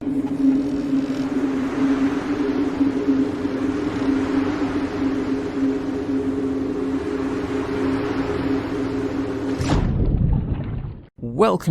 Welcome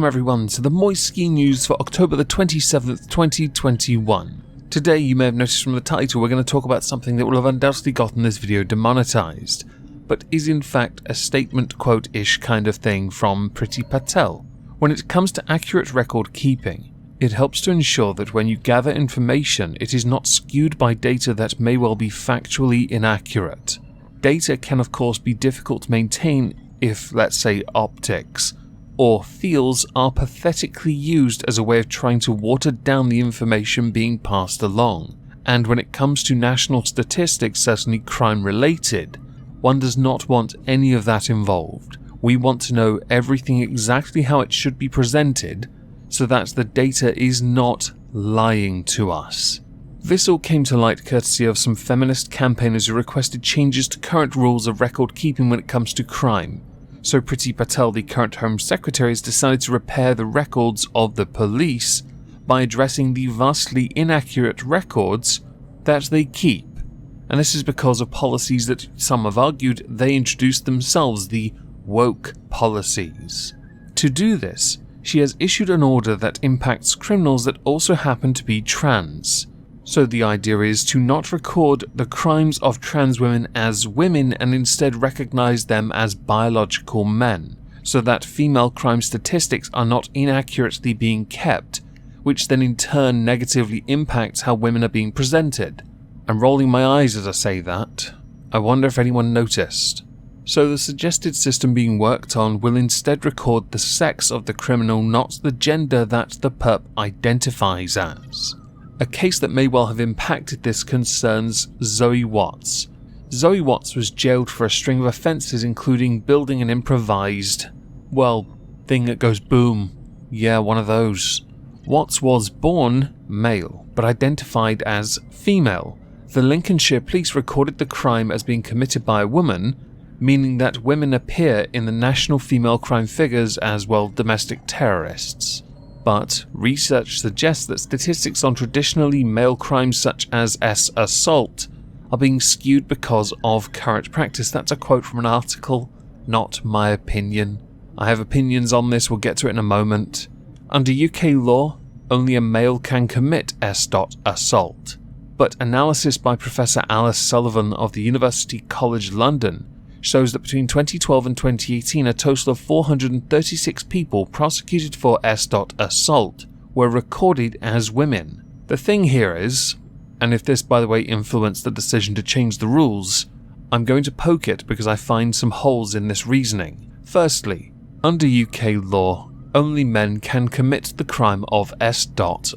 everyone to the Moisky News for October the 27th, 2021. Today, you may have noticed from the title, we're going to talk about something that will have undoubtedly gotten this video demonetized, but is in fact a statement quote-ish kind of thing from Priti Patel. When it comes to accurate record keeping, it helps to ensure that when you gather information, it is not skewed by data that may well be factually inaccurate. Data can of course be difficult to maintain if, let's say, optics or feels are pathetically used as a way of trying to water down the information being passed along. And when it comes to national statistics, certainly crime-related, one does not want any of that involved. We want to know everything exactly how it should be presented so that the data is not lying to us. This all came to light courtesy of some feminist campaigners who requested changes to current rules of record keeping when it comes to crime. So Priti Patel, the current Home Secretary, has decided to repair the records of the police by addressing the vastly inaccurate records that they keep. And this is because of policies that some have argued they introduced themselves, the woke policies. To do this, she has issued an order that impacts criminals that also happen to be trans. So the idea is to not record the crimes of trans women as women and instead recognize them as biological men, so that female crime statistics are not inaccurately being kept, which then in turn negatively impacts how women are being presented. I'm rolling my eyes as I say that. I wonder if anyone noticed. So the suggested system being worked on will instead record the sex of the criminal, not the gender that the perp identifies as. A case that may well have impacted this concerns Zoe Watts. Zoe Watts was jailed for a string of offences including building an improvised, thing that goes boom. Yeah, one of those. Watts was born male, but identified as female. The Lincolnshire police recorded the crime as being committed by a woman, meaning that women appear in the national female crime figures as domestic terrorists. But research suggests that statistics on traditionally male crimes such as assault are being skewed because of current practice. That's a quote from an article, not my opinion. I have opinions on this, we'll get to it in a moment. Under UK law, only a male can commit assault. But analysis by Professor Alice Sullivan of the University College London shows that between 2012 and 2018 a total of 436 people prosecuted for assault were recorded as women. The thing here is, and if this by the way influenced the decision to change the rules, I'm going to poke it because I find some holes in this reasoning. Firstly, under UK law, only men can commit the crime of assault.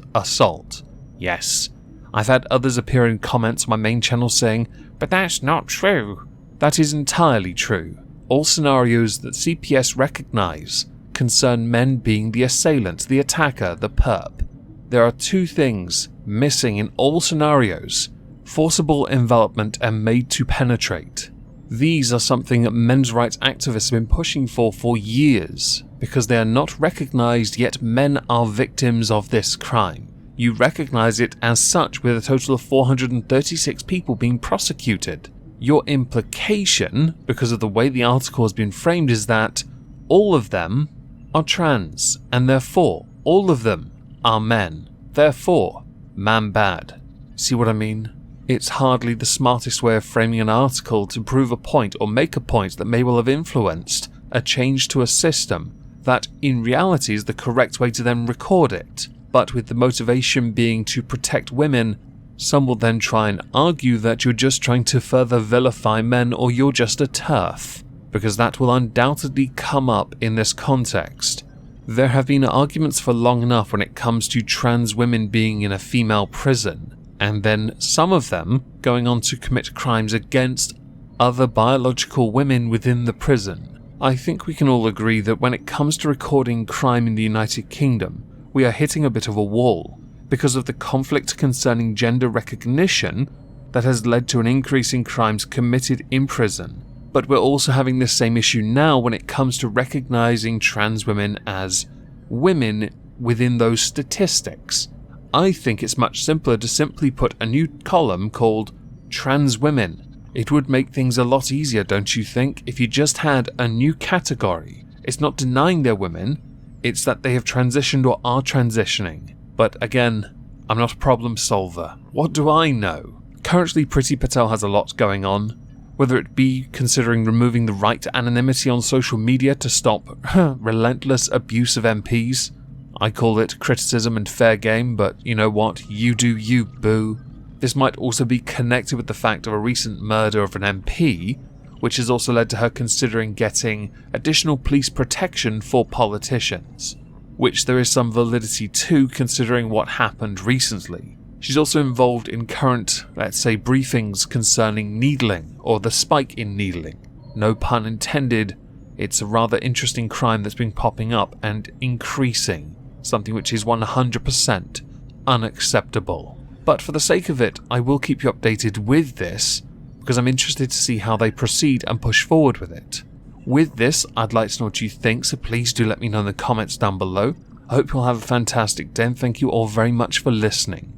Yes, I've had others appear in comments on my main channel saying, but that's not true. That is entirely true. All scenarios that CPS recognise concern men being the assailant, the attacker, the perp. There are two things missing in all scenarios: forcible envelopment and made to penetrate. These are something that men's rights activists have been pushing for years, because they are not recognised, yet men are victims of this crime. You recognise it as such with a total of 436 people being prosecuted. Your implication, because of the way the article has been framed, is that all of them are trans, and therefore all of them are men. Therefore, man bad. See what I mean? It's hardly the smartest way of framing an article to prove a point or make a point that may well have influenced a change to a system that in reality is the correct way to then record it. But with the motivation being to protect women, some will then try and argue that you're just trying to further vilify men or you're just a TERF, because that will undoubtedly come up in this context. There have been arguments for long enough when it comes to trans women being in a female prison, and then some of them going on to commit crimes against other biological women within the prison. I think we can all agree that when it comes to recording crime in the United Kingdom, we are hitting a bit of a wall, because of the conflict concerning gender recognition that has led to an increase in crimes committed in prison. But we're also having this same issue now when it comes to recognizing trans women as women within those statistics. I think it's much simpler to simply put a new column called Trans Women. It would make things a lot easier, don't you think, if you just had a new category? It's not denying they're women, it's that they have transitioned or are transitioning. But again, I'm not a problem solver. What do I know? Currently, Priti Patel has a lot going on, whether it be considering removing the right to anonymity on social media to stop relentless abuse of MPs. I call it criticism and fair game, but you know what? You do you, boo. This might also be connected with the fact of a recent murder of an MP, which has also led to her considering getting additional police protection for politicians, which there is some validity to considering what happened recently. She's also involved in current, let's say, briefings concerning needling, or the spike in needling. No pun intended, it's a rather interesting crime that's been popping up and increasing, something which is 100% unacceptable. But for the sake of it, I will keep you updated with this, because I'm interested to see how they proceed and push forward with it. With this, I'd like to know what you think, so please do let me know in the comments down below. I hope you'll have a fantastic day, and thank you all very much for listening.